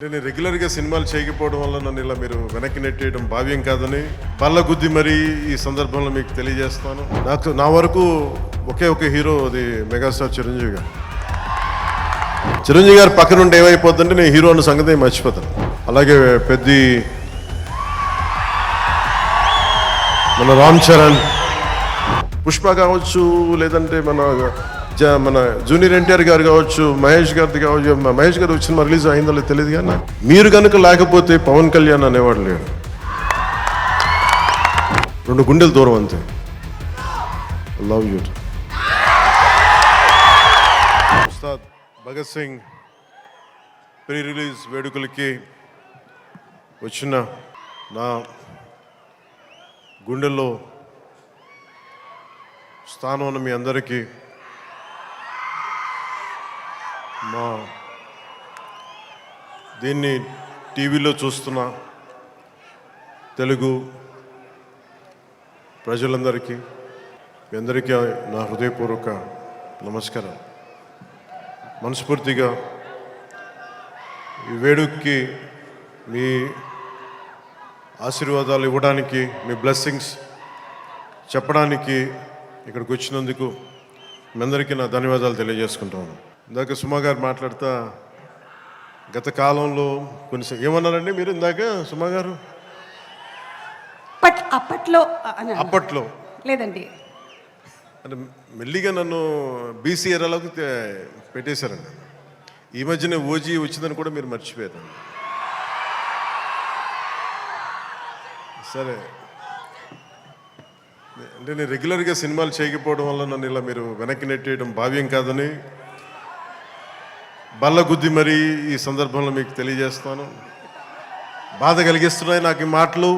నేను రెగ్యులర్గా సినిమాలు చేయకపోవడం వల్ల నన్ను ఇలా మీరు వెనక్కి నెట్టేయడం భావ్యం కాదని బల్ల గుద్ది మరీ ఈ సందర్భంలో మీకు తెలియజేస్తాను. నా వరకు ఒకే ఒక హీరో, అది మెగాస్టార్ చిరంజీవి గారు. చిరంజీవి గారు పక్కన ఉంటే ఏమైపోతుందంటే నేను హీరో అన్న సంగతి మర్చిపోతాను. అలాగే మన రామ్ చరణ్, పుష్ప కావచ్చు, లేదంటే మన జూనియర్ ఎన్టీఆర్ గారు కావచ్చు, మహేష్ గారిది కావచ్చు. మహేష్ గారు వచ్చిన రిలీజ్ అయిందో తెలియదు కానీ మీరు కనుక లేకపోతే పవన్ కళ్యాణ్ అనేవాడు లేడు. 2 గుండెలు దూరం అంతే. Love you. Ustad Bhagat Singh pre release వేడుకలకి వచ్చిన నా గుండెల్లో స్థానం ఉన్న మీ అందరికీ, దీన్ని టీవీలో చూస్తున్న తెలుగు ప్రజలందరికీ, మీ అందరికీ నా హృదయపూర్వక నమస్కారాలు. మనస్ఫూర్తిగా ఈ వేడుకకి మీ ఆశీర్వాదాలు ఇవ్వడానికి, మీ బ్లెస్సింగ్స్ చెప్పడానికి ఇక్కడికి వచ్చినందుకు మీ అందరికీ నా ధన్యవాదాలు తెలియజేసుకుంటాను. ఇందాక సుమా గారు మాట్లాడుతా గత కాలంలో కొన్ని ఏమన్నారండి మీరు ఇందాక సుమా గారు? అప్పట్లో లేదండి, అంటే మెల్లిగా నన్ను బీసీ ఎరాలకు పెట్టేశారండి. ఈ మధ్యనే ఓజీ వచ్చిందని కూడా మీరు మర్చిపోయారు. సరే, అంటే నేను రెగ్యులర్గా సినిమాలు చేయకపోవడం వల్ల నన్ను ఇలా మీరు వెనక్కి నెట్టేయడం భావ్యం కాదని బల్ల గుద్ది మరీ ఈ సందర్భంలో మీకు తెలియజేస్తాను. బాధ కలిగిస్తున్నాయి నాకు ఈ మాటలు.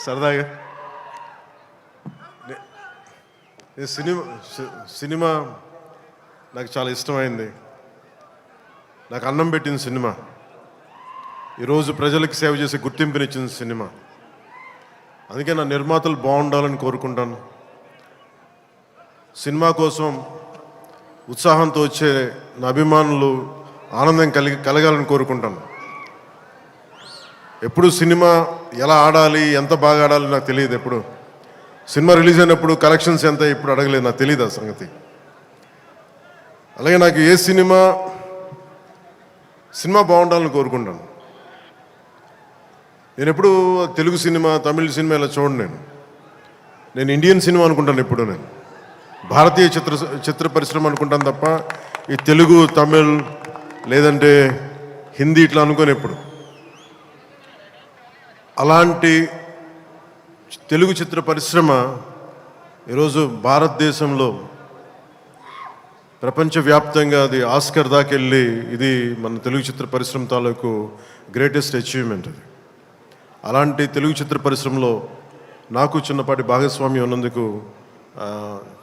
సరదాగా సినిమా నాకు చాలా ఇష్టమైంది. నాకు అన్నం పెట్టిన సినిమా, ఈరోజు ప్రజలకు సేవ చేసే గుర్తింపునిచ్చిన సినిమా. అందుకే నా నిర్మాతలు బాగుండాలని కోరుకుంటాను. సినిమా కోసం ఉత్సాహంతో వచ్చే నా అభిమానులు ఆనందం కలగాలని కోరుకుంటాను. ఎప్పుడు సినిమా ఎలా ఆడాలి, ఎంత బాగా ఆడాలి నాకు తెలియదు. ఎప్పుడు సినిమా రిలీజ్ అయినప్పుడు కలెక్షన్స్ ఎంత ఇప్పుడు అడగలేదు, నాకు తెలియదు ఆ సంగతి. అలాగే నాకు ఏ సినిమా బాగుండాలని కోరుకుంటాను. నేను ఎప్పుడు తెలుగు సినిమా, తమిళ సినిమా ఇలా చూడండి. నేను ఇండియన్ సినిమా అనుకుంటాను. ఎప్పుడు నేను భారతీయ చిత్ర పరిశ్రమ అనుకుంటాను తప్ప ఈ తెలుగు, తమిళ్ లేదంటే హిందీ ఇట్లా అనుకోని ఎప్పుడు. అలాంటి తెలుగు చిత్ర పరిశ్రమ ఈరోజు భారతదేశంలో ప్రపంచవ్యాప్తంగా అది ఆస్కర్ దాకెళ్ళి, ఇది మన తెలుగు చిత్ర పరిశ్రమ తాలూకు గ్రేటెస్ట్ అచీవ్మెంట్ అది. అలాంటి తెలుగు చిత్ర పరిశ్రమలో నాకు చిన్నపాటి భాగస్వామ్యం ఉన్నందుకు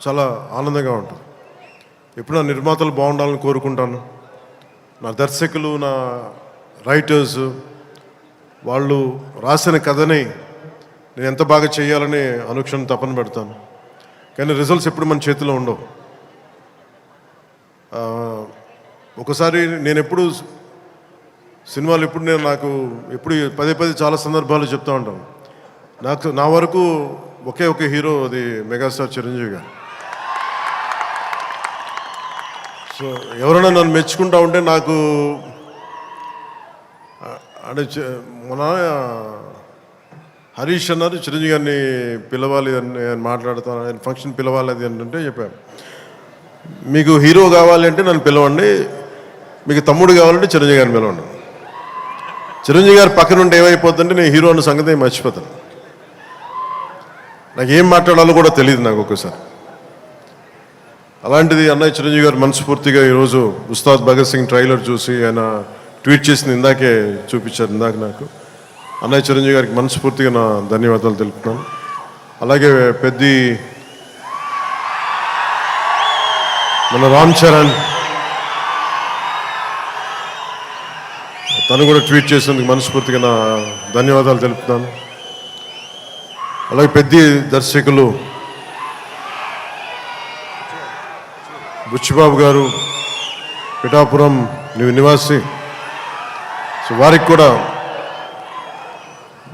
చాలా ఆనందంగా ఉంటుంది. ఎప్పుడు నా నిర్మాతలు బాగుండాలని కోరుకుంటాను. నా దర్శకులు, నా రైటర్స్, వాళ్ళు రాసిన కథని నేను ఎంత బాగా చేయాలని అనుక్షణం తపన పెడతాను. కానీ రిజల్ట్స్ ఎప్పుడు మన చేతిలో ఉండవు. ఒకసారి నేను ఎప్పుడు సినిమాలు నాకు పదే చాలా సందర్భాలు చెప్తూ ఉంటాను. నా వరకు ఒకే ఒక హీరో, అది మెగాస్టార్ చిరంజీవి గారు. సో ఎవరైనా నన్ను మెచ్చుకుంటా ఉంటే నాకు అంటే మన హరీష్ అన్నారు చిరంజీవి గారిని పిలవాలి అని మాట్లాడుతాను, ఆయన ఫంక్షన్ పిలవాలి అది అంటే చెప్పాను. మీకు హీరో కావాలి అంటే నన్ను పిలవండి, మీకు తమ్ముడు కావాలంటే చిరంజీవి గారిని పిలవండి. చిరంజీవి గారు పక్కన ఉంటే ఏమైపోతుందంటే నేను హీరో అన్న సంగతి మర్చిపోతాను. నాకు ఏం మాట్లాడాలో కూడా తెలియదు నాకు ఒక్కసారి. అలాంటిది అన్నయ్య చిరంజీవి గారు మనస్ఫూర్తిగా ఈరోజు ఉస్తాద్ భగత్ సింగ్ ట్రైలర్ చూసి ఆయన ట్వీట్ చేసింది ఇందాకే చూపించారు. నాకు అన్నయ్య చిరంజీవి గారికి మనస్ఫూర్తిగా నా ధన్యవాదాలు తెలుపుతున్నాను. అలాగే మన రామ్ చరణ్, తను కూడా ట్వీట్ చేసినందుకు మనస్ఫూర్తిగా నా ధన్యవాదాలు తెలుపుతున్నాను. అలాగే దర్శకులు బుచ్చిబాబు గారు, పిఠాపురం నివాసి, సో వారికి కూడా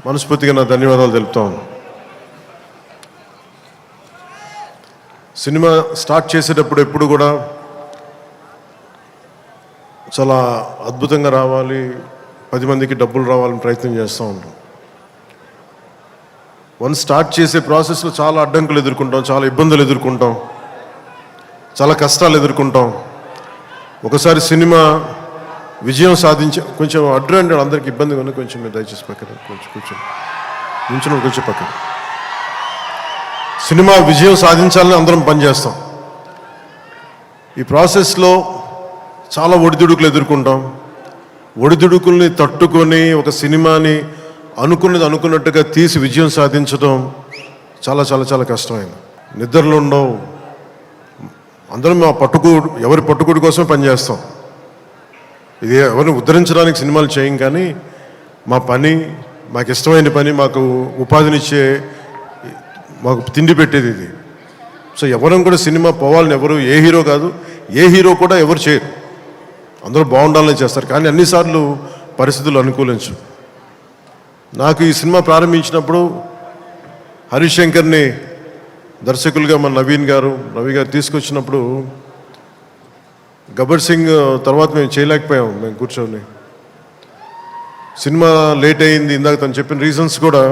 మనస్ఫూర్తిగా నా ధన్యవాదాలు తెలుపుతాను. సినిమా స్టార్ట్ చేసేటప్పుడు ఎప్పుడు కూడా చాలా అద్భుతంగా రావాలి, 10 మందికి డబ్బులు రావాలని ప్రయత్నం చేస్తూ ఉంటాం. స్టార్ట్ చేసే ప్రాసెస్లో చాలా అడ్డంకులు ఎదుర్కొంటాం, చాలా ఇబ్బందులు ఎదుర్కొంటాం, చాలా కష్టాలు ఎదుర్కొంటాం. ఒకసారి సినిమా విజయం సాధించే కొంచెం అడ్డు అందరికి ఇబ్బంది కానీ కొంచెం మీరు దయచేసి పక్కన కొంచెం పక్కన సినిమా విజయం సాధించాలని అందరం పనిచేస్తాం. ఈ ప్రాసెస్లో చాలా ఒడిదుడుకులు ఎదుర్కొంటాం. ఒడిదుడుకుల్ని తట్టుకొని ఒక సినిమాని అనుకున్నట్టుగా తీసి విజయం సాధించడం చాలా చాలా చాలా కష్టమైంది. నిద్రలు ఉండవు. అందరం ఎవరి పట్టుకుడి కోసం పనిచేస్తాం. ఇది ఎవరిని ఉద్ధరించడానికి సినిమాలు చేయం, కానీ మా పని, మాకు ఇష్టమైన పని, మాకు ఉపాధినిచ్చే, మాకు తిండి పెట్టేది ఇది. సో ఎవరం కూడా సినిమా పోవాలని ఎవరు, ఏ హీరో కాదు, ఏ హీరో కూడా ఎవరు చేయరు. అందరూ బాగుండాలని చేస్తారు, కానీ అన్నిసార్లు పరిస్థితులు అనుకూలించు. నాకు ఈ సినిమా ప్రారంభించినప్పుడు హరీష్ శంకర్ని దర్శకులుగా మన రవి గారు తీసుకొచ్చినప్పుడు గబ్బర్ సింగ్ తర్వాత మేము చేయలేకపోయాం. మేము కూర్చొని సినిమా లేట్ అయింది. ఇందాక తను చెప్పిన రీజన్స్ కూడా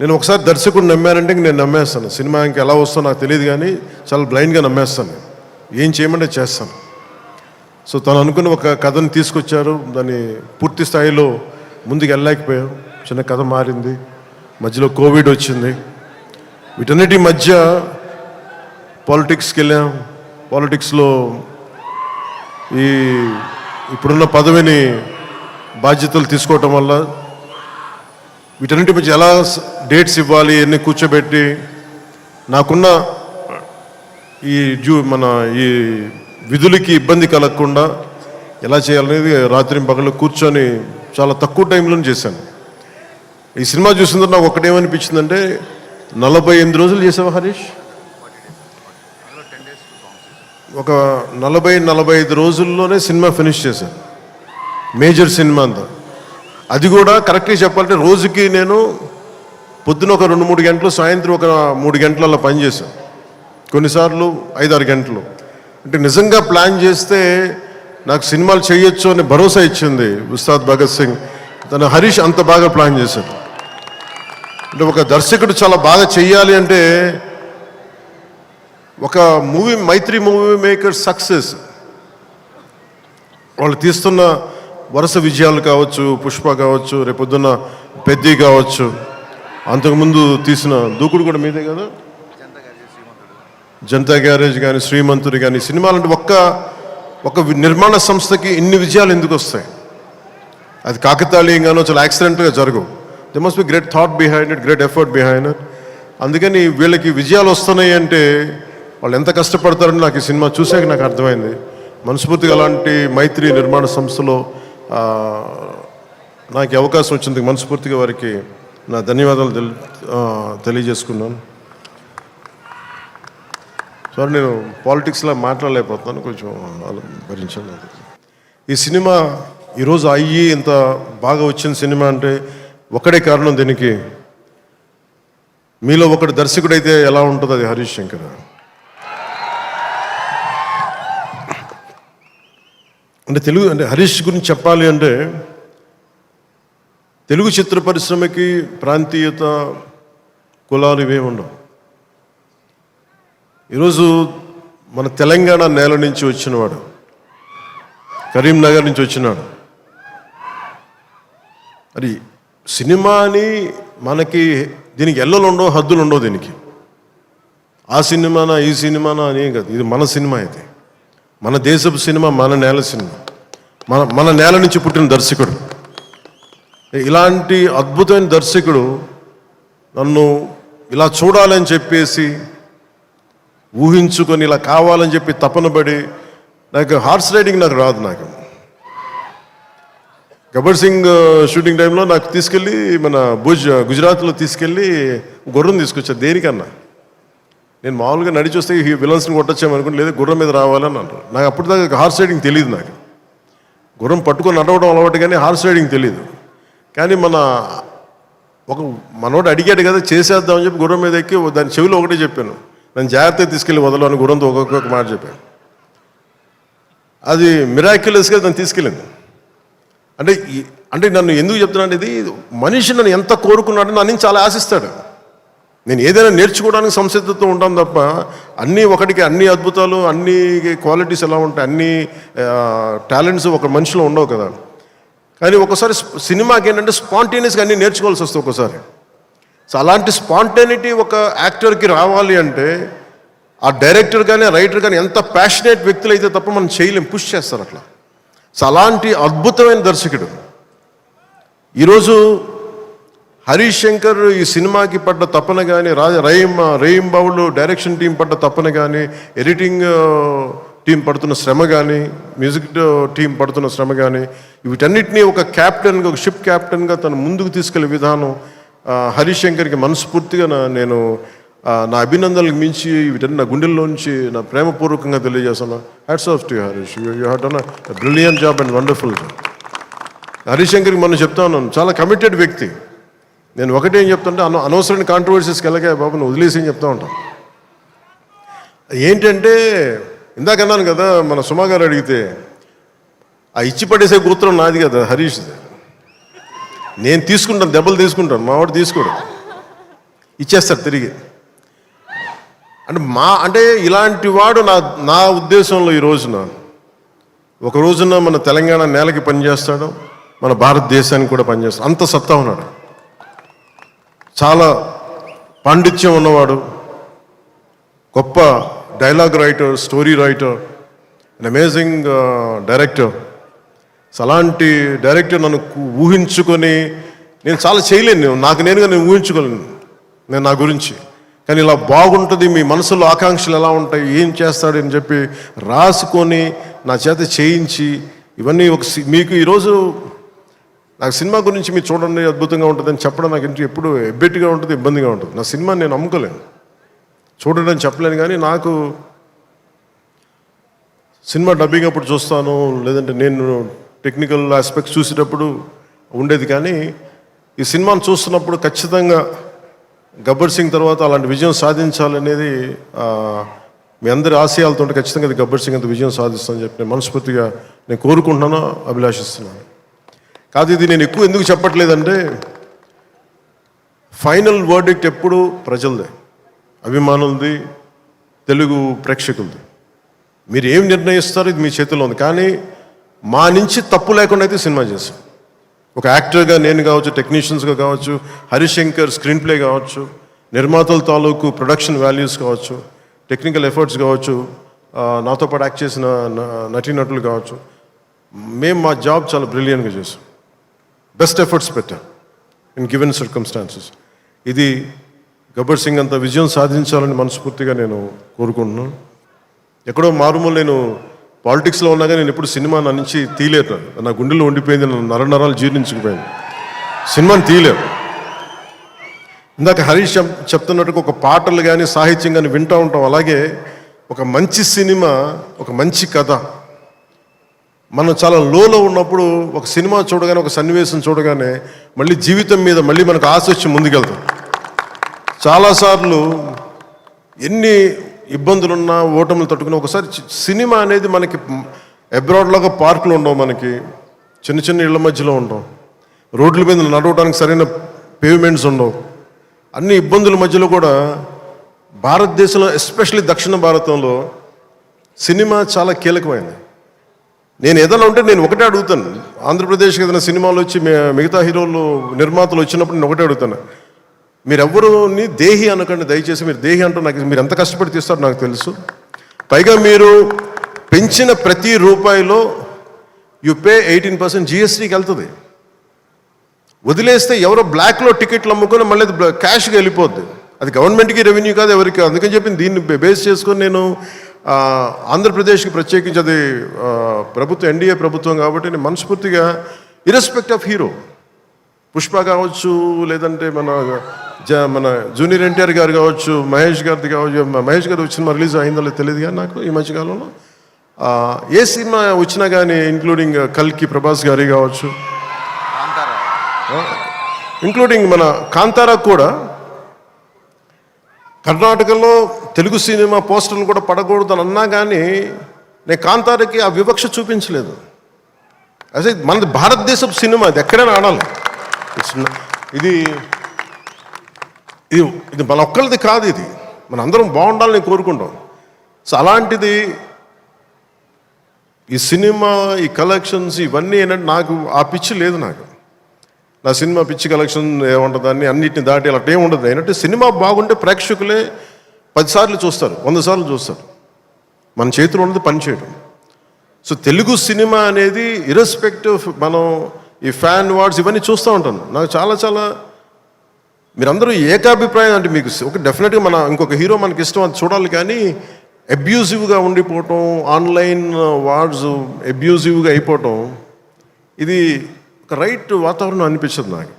నేను ఒకసారి దర్శకుడు నమ్మానంటే నేను నమ్మేస్తాను. సినిమా ఇంకా ఎలా వస్తుందో నాకు తెలియదు, కానీ చాలా బ్లైండ్గా నమ్మేస్తాను. ఏం చేయమంటే చేస్తాను. సో తను అనుకున్న ఒక కథను తీసుకొచ్చారు. దాన్ని పూర్తి స్థాయిలో ముందుకు వెళ్ళలేకపోయాం. చిన్న కథ మారింది, మధ్యలో కోవిడ్ వచ్చింది. వీటన్నిటి మధ్య పాలిటిక్స్కి వెళ్ళాం. పాలిటిక్స్లో ఇప్పుడున్న పదవిని బాధ్యతలు తీసుకోవటం వల్ల వీటన్నిటి మధ్య ఎలా డేట్స్ ఇవ్వాలి అన్నీ కూర్చోబెట్టి నాకున్న ఈ విధులకి ఇబ్బంది కలగకుండా ఎలా చేయాలనేది రాత్రి పగలు కూర్చొని చాలా తక్కువ టైంలో చేశాను. ఈ సినిమా చూసిన తర్వాత నాకు ఒకటేమనిపించిందంటే, 48 రోజులు చేసావా హరీష్? ఒక 40-45 రోజుల్లోనే సినిమా ఫినిష్ చేశాను. మేజర్ సినిమా అంతా. అది కూడా కరెక్ట్గా చెప్పాలంటే రోజుకి నేను పొద్దున ఒక 2-3 గంటలు, సాయంత్రం ఒక 3 గంటలు అలా పనిచేశాను. కొన్నిసార్లు 5-6 గంటలు. అంటే నిజంగా ప్లాన్ చేస్తే నాకు సినిమాలు చేయొచ్చు అనే భరోసా ఇచ్చింది ఉస్తాద్ భగత్ సింగ్. తన హరీష్ అంత బాగా ప్లాన్ చేశాడు. అంటే ఒక దర్శకుడు చాలా బాగా చెయ్యాలి అంటే ఒక మైత్రి మూవీ మేకర్ సక్సెస్, వాళ్ళు తీస్తున్న వరుస విజయాలు కావచ్చు, పుష్ప కావచ్చు, రేపొద్దున్న పెద్ది కావచ్చు, అంతకుముందు తీసిన దూకుడు కూడా మీదే కదా, జనతా గ్యారేజ్ కానీ, శ్రీమంతుడు కానీ, సినిమాలంటే ఒక నిర్మాణ సంస్థకి ఇన్ని విజయాలు ఎందుకు వస్తాయి? అది కాకతాళీయంగానో చాలా యాక్సిడెంట్గా జరగవు. They must be great thought behind it, great effort behind it. అందుకని వీళ్ళకి విజయాలు వస్తున్నాయి అంటే వాళ్ళు ఎంత కష్టపడతారని నాకు ఈ సినిమా చూసాక నాకు అర్థమైంది. మనస్ఫూర్తిగా అలాంటి మైత్రి నిర్మాణ సంస్థలో నాకు అవకాశం వచ్చింది. మనస్ఫూర్తిగా వారికి నా ధన్యవాదాలు తెలియజేసుకున్నాను. సార్, నేను పాలిటిక్స్లో మాట్లాడలేకపోతున్నాను, కొంచెం భరించాను. ఈ సినిమా ఈరోజు అయ్యి ఇంత బాగా వచ్చిన సినిమా అంటే ఒకడే కారణం. దీనికి మీలో ఒకటి దర్శకుడైతే ఎలా ఉంటుంది, అది హరీష్ శంకర్. అంటే హరీష్ గురించి చెప్పాలి అంటే తెలుగు చిత్ర పరిశ్రమకి ప్రాంతీయత, కులాలు ఇవే ఉండవు. ఈరోజు మన తెలంగాణ నేల నుంచి వచ్చినవాడు, కరీంనగర్ నుంచి వచ్చినాడు. అది సినిమాని మనకి దీనికి ఎల్లలు ఉండవు, హద్దులు ఉండవు. దీనికి ఆ సినిమానా ఈ సినిమానా అని కాదు. ఇది మన సినిమా, ఇది మన దేశపు సినిమా, మన నేల సినిమా, మన నేల నుంచి పుట్టిన దర్శకుడు. ఇలాంటి అద్భుతమైన దర్శకుడు నన్ను ఇలా చూడాలని చెప్పేసి ఊహించుకొని ఇలా కావాలని చెప్పి తపన పడి, నాకు హార్స్ రైడింగ్ నాకు రాదు. నాకు గబ్బర్ సింగ్ షూటింగ్ టైంలో నాకు తీసుకెళ్ళి మన గుజరాత్లో తీసుకెళ్ళి గుర్రం తీసుకొచ్చారు. దేనికన్నా నేను మామూలుగా నడిచి వస్తే ఈ విలన్స్ని కొట్టచ్చామనుకుంటే లేదు గుర్రం మీద రావాలని అంటారు. నాకు అప్పటిదాకా హార్స్ రైడింగ్ తెలియదు. నాకు గుర్రం పట్టుకొని నడవడం అలవాటు కానీ హార్స్ రైడింగ్ తెలియదు. కానీ మనోడు అడిగాడు కదా చేసేద్దామని చెప్పి గుర్రం మీద ఎక్కి దాని చెవిలో ఒకటే చెప్పాను, నన్ను జాగ్రత్తగా తీసుకెళ్ళి వదలని గుర్రంతో ఒక్కొక్క మాట చెప్పాను. అది మిరాక్యులస్గా నన్ను తీసుకెళ్ళింది. అంటే నన్ను ఎందుకు చెప్తున్నాను, ఇది మనిషి నన్ను ఎంత కోరుకున్నాడో నా నుంచి చాలా ఆశిస్తాడు. నేను ఏదైనా నేర్చుకోవడానికి సంసిద్ధతో ఉంటాను తప్ప అన్నీ ఒకటికి అన్ని అద్భుతాలు అన్ని క్వాలిటీస్ ఎలా ఉంటాయి, అన్ని టాలెంట్స్ ఒక మనిషిలో ఉండవు కదా. కానీ ఒకసారి సినిమాకి ఏంటంటే స్పాంటేనియస్గా అన్నీ నేర్చుకోవాల్సి వస్తుంది ఒకసారి. సో అలాంటి స్పాంటేనిటీ ఒక యాక్టర్కి రావాలి అంటే ఆ డైరెక్టర్ కానీ రైటర్ కానీ ఎంత ప్యాషనేట్ వ్యక్తులు అయితే తప్ప మనం చేయలేం, పుష్ చేస్తారు అట్లా. సో అలాంటి అద్భుతమైన దర్శకుడు ఈరోజు హరీష్ శంకర్ ఈ సినిమాకి పడ్డ తపన కానీ రహీం బాబులు డైరెక్షన్ టీం పడ్డ తపన కానీ ఎడిటింగ్ టీం పడుతున్న శ్రమ కానీ మ్యూజిక్ టీం పడుతున్న శ్రమ కానీ వీటన్నిటినీ ఒక క్యాప్టెన్గా ఒక షిప్ క్యాప్టెన్గా తను ముందుకు తీసుకెళ్లే విధానం హరీష్ శంకర్కి మనస్ఫూర్తిగా నా అభినందనలకు మించి వీటన్ని నా గుండెల్లోంచి నా ప్రేమపూర్వకంగా తెలియజేస్తాను. Hats off to Harish, you have done a brilliant job and wonderful job. Harish శంకర్కి మనం చెప్తా ఉన్నాను, చాలా కమిటెడ్ వ్యక్తి. నేను ఒకటేం చెప్తుంటే అనవసరమైన కాంట్రవర్సీస్కి వెళ్ళగా బాబు నువ్వు వదిలేసి అని చెప్తా ఉంటాను. ఏంటంటే ఇందాక అన్నాను కదా, మన సుమా గారు అడిగితే ఆ ఇచ్చి పడేసే గోత్రం నాది కదా హరీష్. నేను తీసుకుంటాను, దెబ్బలు తీసుకుంటాను, మావాడు తీసుకోడు, ఇచ్చేస్తాడు తిరిగి. అంటే ఇలాంటి వాడు నా ఉద్దేశంలో ఈ రోజున ఒక రోజున మన తెలంగాణ నేలకి పనిచేస్తాడు, మన భారతదేశానికి కూడా పనిచేస్తాడు. అంత సత్తా ఉన్నాడు, చాలా పాండిత్యం ఉన్నవాడు, గొప్ప dialogue writer, story writer, and amazing director. అలాంటి డైరెక్టర్ నన్ను ఊహించుకొని నేను చాలా చేయలేను, నేను ఊహించుకోలేను నేను నా గురించి. కానీ ఇలా బాగుంటుంది, మీ మనసులో ఆకాంక్షలు ఎలా ఉంటాయి, ఏం చేస్తాడు అని చెప్పి రాసుకొని నా చేత చేయించి ఇవన్నీ మీకు ఈరోజు నాకు సినిమా గురించి మీరు చూడండి అద్భుతంగా ఉంటుందని చెప్పడం నాకు ఇంటి ఎప్పుడు ఎబ్బెట్టిగా ఉంటుంది, ఇబ్బందిగా ఉంటుంది. నా సినిమా నేను నమ్ముకోలేను, చూడడం చెప్పలేను. కానీ నాకు సినిమా డబ్బింగ్ అప్పుడు చూస్తాను, లేదంటే నేను టెక్నికల్ ఆస్పెక్ట్స్ చూసేటప్పుడు ఉండేది. కానీ ఈ సినిమాను చూస్తున్నప్పుడు ఖచ్చితంగా గబ్బర్ సింగ్ తర్వాత అలాంటి విజయం సాధించాలనేది మీ అందరి ఆశయాలతో ఖచ్చితంగా అది గబ్బర్ సింగ్ అంత విజయం సాధిస్తానని చెప్పి నేను మనస్ఫూర్తిగా నేను కోరుకుంటున్నాను, అభిలాషిస్తున్నాను. కాదు ఇది నేను ఎక్కువ ఎందుకు చెప్పట్లేదంటే ఫైనల్ వర్డిక్ట్ ఎప్పుడు ప్రజలదే, అభిమానులది, తెలుగు ప్రేక్షకులది. మీరు ఏం నిర్ణయిస్తారో ఇది మీ చేతిలో ఉంది. కానీ మా నుంచి తప్పు లేకుండా అయితే సినిమా చేశాం. ఒక యాక్టర్గా నేను కావచ్చు, టెక్నీషియన్స్గా కావచ్చు, హరీష్ శంకర్ స్క్రీన్ ప్లే కావచ్చు, నిర్మాతల తాలూకు ప్రొడక్షన్ వాల్యూస్ కావచ్చు, టెక్నికల్ ఎఫర్ట్స్ కావచ్చు, నాతో పాటు యాక్ట్ చేసిన నటీనటులు కావచ్చు, మేము మా జాబ్ చాలా బ్రిలియంట్గా చేసాం, బెస్ట్ ఎఫర్ట్స్ పెట్టాం ఇన్ గివెన్ సర్కమ్స్టాన్సెస్. ఇది గబ్బర్ సింగ్ అంత విజయం సాధించాలని మనస్ఫూర్తిగా నేను కోరుకుంటున్నాను. ఎక్కడో మారుమూల నేను పాలిటిక్స్లో ఉన్నాగా నేను ఎప్పుడు సినిమా నా నుంచి తీయలేదు, నా గుండెలో ఉండిపోయింది, నరాలు జీర్ణించుకుపోయింది, సినిమాని తీయలేదు. ఇందాక హరీష్ చెప్తున్నట్టుగా ఒక పాటలు కానీ సాహిత్యం కానీ వింటూ ఉంటాం. అలాగే ఒక మంచి సినిమా, ఒక మంచి కథ, మనం చాలా లోలో ఉన్నప్పుడు ఒక సినిమా చూడగానే, ఒక సన్నివేశం చూడగానే మళ్ళీ జీవితం మీద మళ్ళీ మనకు ఆశ వచ్చి ముందుకెళ్తాం. చాలాసార్లు ఎన్ని ఇబ్బందులున్నా ఓటములు తట్టుకుని ఒకసారి సినిమా అనేది మనకి అబ్రాడ్లాగా పార్కులు ఉండవు, మనకి చిన్న చిన్న ఇళ్ల మధ్యలో ఉంటాం, రోడ్ల మీద నడవడానికి సరైన పేవ్మెంట్స్ ఉండవు, అన్ని ఇబ్బందుల మధ్యలో కూడా భారతదేశంలో ఎస్పెషల్లీ దక్షిణ భారతంలో సినిమా చాలా కీలకమైనది. నేను ఏదైనా ఉంటే నేను ఒకటే అడుగుతాను, ఆంధ్రప్రదేశ్కి ఏదైనా సినిమాలు వచ్చి మిగతా హీరోలు నిర్మాతలు వచ్చినప్పుడు నేను ఒకటే అడుగుతాను, మీరెవ్వరూని దేహి అనకండి దయచేసి. మీరు దేహి అంటూ నాకు మీరు ఎంత కష్టపడి తీస్తారో నాకు తెలుసు. పైగా మీరు పెంచిన ప్రతి రూపాయిలో యు పే 18% జిఎస్టీకి వెళ్తుంది. వదిలేస్తే ఎవరో బ్లాక్లో టికెట్లు అమ్ముకొని మళ్ళీ క్యాష్గా వెళ్ళిపోద్ది, అది గవర్నమెంట్కి రెవెన్యూ కాదు ఎవరికి. అందుకని చెప్పి దీన్ని బేస్ చేసుకొని నేను ఆంధ్రప్రదేశ్కి ప్రత్యేకించి అది ప్రభుత్వం ఎన్డీఏ ప్రభుత్వం కాబట్టి నేను మనస్ఫూర్తిగా ఇర్రెస్పెక్ట్ ఆఫ్ హీరో, పుష్ప కావచ్చు, లేదంటే మన జూనియర్ ఎన్టీఆర్ గారు కావచ్చు, మహేష్ గారిది కావచ్చు. మహేష్ గారు సినిమా రిలీజ్ అయిందో లేదో తెలియదు కానీ నాకు ఈ మధ్యకాలంలో ఏ సినిమా వచ్చినా కానీ, ఇంక్లూడింగ్ కల్కి ప్రభాస్ గారి కావచ్చు, ఇంక్లూడింగ్ మన కాంతారా కూడా, కర్ణాటకలో తెలుగు సినిమా పోస్టర్లు కూడా పడకూడదు అని అన్నా కానీ నేను కాంతారాకి ఆ వివక్ష చూపించలేదు. అదే మనది భారతదేశపు సినిమా, అది ఎక్కడైనా ఆడాలి. ఇది ఇది ఇది మన ఒక్కరిది కాదు, ఇది మన అందరం బాగుండాలని కోరుకుంటాం. సో అలాంటిది ఈ సినిమా, ఈ కలెక్షన్స్ ఇవన్నీ ఏంటంటే నాకు ఆ పిచ్చి లేదు. నాకు నా సినిమా పిచ్చి కలెక్షన్ ఏముంటుందని అన్నిటిని దాటి అలా ఏముండదు. ఏంటంటే సినిమా బాగుంటే ప్రేక్షకులే 10 సార్లు చూస్తారు, 100 సార్లు చూస్తారు. మన చేతిలో ఉన్నది పని చేయడం. సో తెలుగు సినిమా అనేది ఇర్రెస్పెక్టివ్, మనం ఈ ఫ్యాన్ వార్డ్స్ ఇవన్నీ చూస్తూ ఉంటాను. నాకు చాలా మీరందరూ ఏకాభిప్రాయం అంటే మీకు ఒక డెఫినెట్గా ఇంకొక హీరో మనకి ఇష్టం, అది చూడాలి. కానీ అబ్యూజివ్గా ఉండిపోవటం, ఆన్లైన్ వార్డ్స్ అబ్యూజివ్గా అయిపోవటం, ఇది ఒక రైట్ వాతావరణం అనిపించదు నాకు.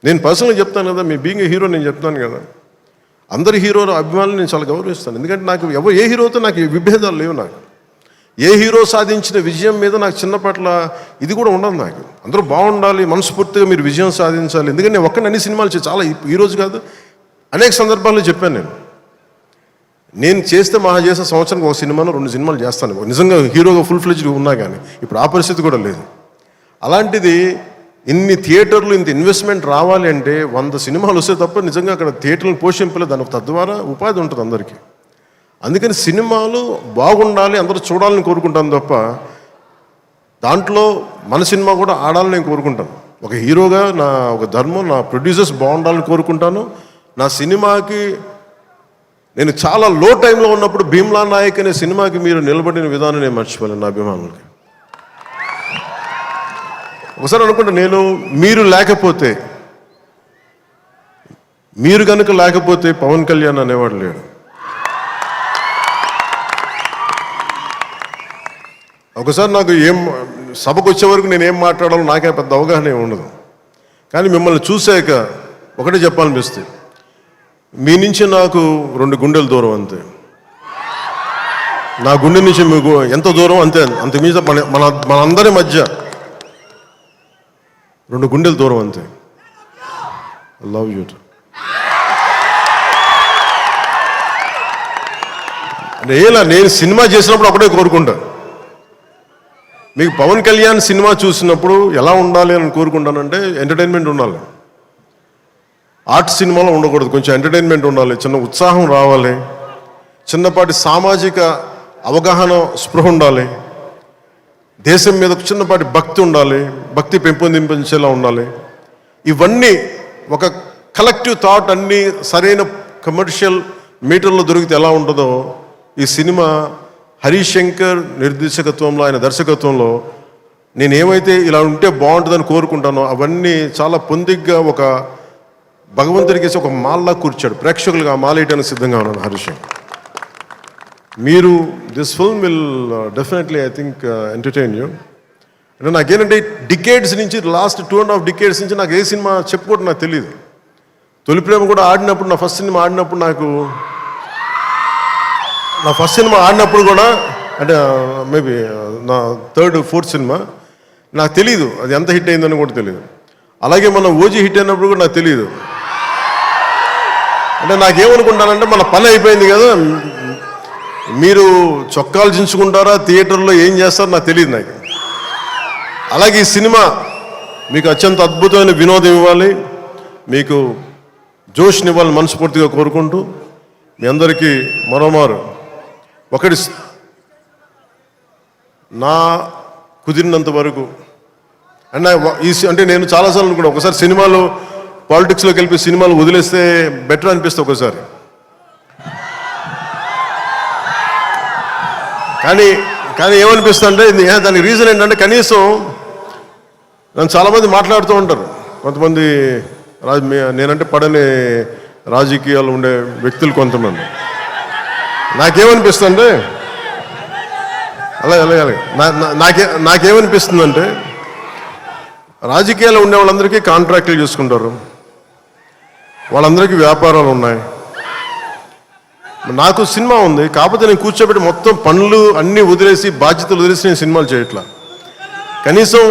నేను పర్సనల్గా చెప్తాను కదా, మీ బీయింగ్ ఏ హీరో నేను చెప్తాను కదా, అందరి హీరోల అభిమానులు నేను చాలా గౌరవిస్తాను. ఎందుకంటే నాకు ఏ హీరోతో నాకు విభేదాలు లేవు. నాకు ఏ హీరో సాధించిన విజయం మీద నాకు చిన్నపట్ల ఇది కూడా ఉండదు. నాకు అందరూ బాగుండాలి, మనస్ఫూర్తిగా మీరు విజయం సాధించాలి. ఎందుకంటే నేను ఒక్కడిని అన్ని సినిమాలు చాలా ఈరోజు కాదు, అనేక సందర్భాల్లో చెప్పాను. నేను చేస్తే చేసే సంవత్సరానికి ఒక సినిమాను 2 సినిమాలు చేస్తాను, నిజంగా హీరోగా ఫుల్ ఫ్లెడ్జ్డ్ ఉన్నా కానీ. ఇప్పుడు ఆ పరిస్థితి కూడా లేదు. అలాంటిది ఇన్ని థియేటర్లు, ఇంత ఇన్వెస్ట్మెంట్ రావాలి అంటే 100 సినిమాలు వస్తే తప్ప నిజంగా అక్కడ థియేటర్లను పోషింపలేదు. దానికి తద్వారా ఉపాధి ఉంటుంది అందరికీ. అందుకని సినిమాలు బాగుండాలి, అందరూ చూడాలని కోరుకుంటాను తప్ప దాంట్లో మన సినిమా కూడా ఆడాలని నేను కోరుకుంటాను. ఒక హీరోగా నా ఒక ధర్మం, నా ప్రొడ్యూసర్స్ బాగుండాలని కోరుకుంటాను. నా సినిమాకి నేను చాలా లో టైంలో ఉన్నప్పుడు భీమ్లా నాయక్ అనే సినిమాకి మీరు నిలబడిన విధానం నేను మర్చిపోలేను నా అభిమానులకి. ఒకసారి అనుకుంటా, మీరు కనుక లేకపోతే పవన్ కళ్యాణ్ అనేవాడు లేడు. ఒకసారి నాకు సభకు వచ్చే వరకు నేను ఏం మాట్లాడాలో నాకే పెద్ద అవగాహన ఉండదు. కానీ మిమ్మల్ని చూశాక ఒకటే చెప్పాలనిపిస్తుంది, మీ నుంచి నాకు 2 గుండెల దూరం అంతే. నా గుండె నుంచి మీకు ఎంత దూరం అంతే, అంతకుమించి మనందరి మధ్య 2 గుండెల దూరం అంతే. I love you. నేను సినిమా చేసినప్పుడు ఒకటే కోరుకుంటా, మీకు పవన్ కళ్యాణ్ సినిమా చూసినప్పుడు ఎలా ఉండాలి అని కోరుకుంటానంటే ఎంటర్టైన్మెంట్ ఉండాలి. ఆర్ట్ సినిమాలో ఉండకూడదు, కొంచెం ఎంటర్టైన్మెంట్ ఉండాలి, చిన్న ఉత్సాహం రావాలి, చిన్నపాటి సామాజిక అవగాహన స్పృహ ఉండాలి, దేశం మీద చిన్నపాటి భక్తి ఉండాలి, భక్తి పెంపొందించేలా ఉండాలి. ఇవన్నీ ఒక కలెక్టివ్ థాట్ అన్నీ సరైన కమర్షియల్ మీటర్లో దొరికితే ఎలా ఉంటుందో ఈ సినిమా హరీష్ శంకర్ నిర్దేశకత్వంలో, ఆయన దర్శకత్వంలో నేను ఏమైతే ఇలా ఉంటే బాగుంటుందని కోరుకుంటానో అవన్నీ చాలా పొందిగ్గా ఒక భగవంతుడికి ఒక మాల్లా కూర్చాడు. ప్రేక్షకులుగా ఆ మాల వేయడానికి సిద్ధంగా ఉన్నాను హరీష్ శంకర్. మీరు this film will definitely I think entertain you. అంటే నాకేంటంటే డికేడ్స్ నుంచి, లాస్ట్ 2.5 డికేడ్స్ నుంచి నాకు ఏ సినిమా చెప్పుకోవడం నాకు తెలియదు. తొలి ప్రేమ కూడా ఆడినప్పుడు, నా ఫస్ట్ సినిమా ఆడినప్పుడు కూడా అంటే మేబీ నా 3rd, 4th సినిమా నాకు తెలియదు అది ఎంత హిట్ అయిందని కూడా తెలియదు. అలాగే మన ఓజీ హిట్ అయినప్పుడు కూడా నాకు తెలియదు. అంటే నాకేమనుకుంటానంటే మన పని అయిపోయింది కదా, మీరు చొక్కాలు చించుకుంటారా, థియేటర్లో ఏం చేస్తారో నాకు తెలియదు నాకు. అలాగే ఈ సినిమా మీకు అత్యంత అద్భుతమైన వినోదం ఇవ్వాలి, మీకు జోష్ని ఇవ్వాలని మనస్ఫూర్తిగా కోరుకుంటూ మీ అందరికీ మరోమారు ఒకటి నా కుదిరినంత వరకు అంటే నేను చాలాసార్లు అనుకున్నాను, ఒకసారి సినిమాలు పాలిటిక్స్లోకి వెళ్ళి సినిమాలు వదిలేస్తే బెటర్ అనిపిస్తుంది ఒకసారి. కానీ ఏమనిపిస్తుంది అంటే దానికి రీజన్ ఏంటంటే, కనీసం నన్ను చాలామంది మాట్లాడుతూ ఉంటారు, కొంతమంది నేనంటే పడని రాజకీయాలు ఉండే వ్యక్తులు కొంతమంది. నాకేమనిపిస్తుందంటే అలాగే నాకేమనిపిస్తుందంటే రాజకీయాల్లో ఉండే వాళ్ళందరికీ కాంట్రాక్టులు చేసుకుంటారు, వాళ్ళందరికీ వ్యాపారాలు ఉన్నాయి. నాకు సినిమా ఉంది, కాకపోతే నేను కూర్చోబెట్టి మొత్తం పనులు అన్నీ వదిలేసి బాధ్యతలు వదిలేసి నేను సినిమాలు చేయట్లా. కనీసం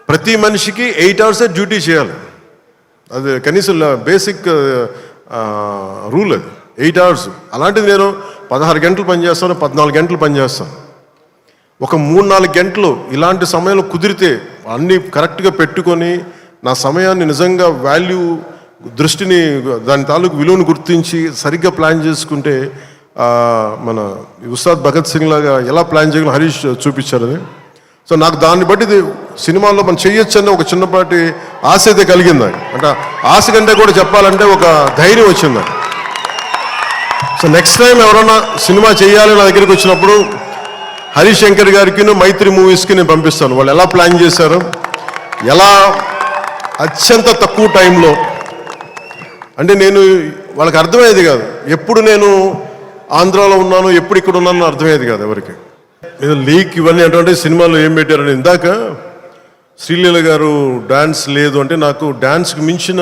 ప్రతి మనిషికి 8 hours డ్యూటీ చేయాలి. అది కనీసం బేసిక్ రూల్, అది 8 hours. అలాంటిది నేను 16 గంటలు పనిచేస్తాను, 14 గంటలు పనిచేస్తాను. ఒక 3-4 గంటలు ఇలాంటి సమయంలో కుదిరితే అన్నీ కరెక్ట్గా పెట్టుకొని నా సమయాన్ని నిజంగా వాల్యూ దృష్టిని దాని తాలూకు విలువను గుర్తించి సరిగ్గా ప్లాన్ చేసుకుంటే మన ఉస్తాద్ భగత్ సింగ్ లాగా ఎలా ప్లాన్ చేయగలం హరీష్ చూపించారు అది. సో నాకు దాన్ని బట్టి ఇది సినిమాల్లో మనం చేయొచ్చు అనే ఒక చిన్నపాటి ఆశ అయితే కలిగింది. అంటే ఆశ కంటే కూడా చెప్పాలంటే ఒక ధైర్యం వచ్చింది. సో నెక్స్ట్ టైం ఎవరైనా సినిమా చేయాలి నా దగ్గరికి వచ్చినప్పుడు హరీష్ శంకర్ గారికి మైత్రి మూవీస్కి నేను పంపిస్తాను. వాళ్ళు ఎలా ప్లాన్ చేశారు, ఎలా అత్యంత తక్కువ టైంలో, అంటే నేను వాళ్ళకి అర్థమయ్యేది కాదు. ఎప్పుడు నేను ఆంధ్రాలో ఉన్నాను, ఎప్పుడు ఇక్కడ ఉన్నాను అర్థమయ్యేది కాదు ఎవరికి. ఏదో లీక్ ఇవన్నీ అటువంటి సినిమాలో ఏం పెట్టారని ఇందాక శ్రీలీల గారు డాన్స్ లేదు అంటే నాకు డాన్స్కి మించిన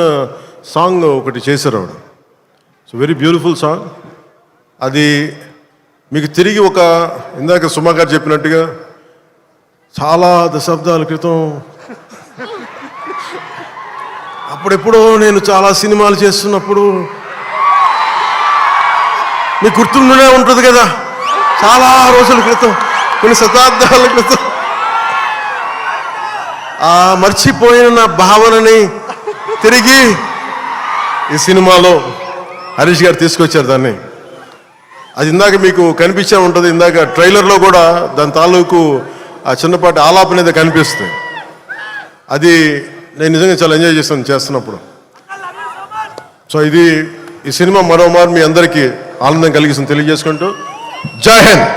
సాంగ్ ఒకటి చేశారు ఆవిడ. So very beautiful song. అది మీకు తిరిగి ఒక ఇందాక సుమా గారు చెప్పినట్టుగా చాలా దశాబ్దాల క్రితం అప్పుడెప్పుడో నేను చాలా సినిమాలు చేస్తున్నప్పుడు మీకు గుర్తుండే ఉంటుంది కదా, చాలా రోజుల క్రితం, కొన్ని శతాబ్దాల క్రితం ఆ మర్చిపోయిన నా భావనని తిరిగి ఈ సినిమాలో హరీష్ గారు తీసుకొచ్చారు దాన్ని. అది ఇందాక మీకు కనిపించే ఉంటుంది, ఇందాక ట్రైలర్లో కూడా దాని తాలూకు ఆ చిన్నపాటి ఆలాపన అనేది కనిపిస్తుంది. అది నేను నిజంగా చాలా ఎంజాయ్ చేస్తున్నప్పుడు. సో ఇది ఈ సినిమా మరోమారు మీ అందరికీ ఆనందం కలిగిస్తుంది తెలియజేసుకుంటూ జై హింద్.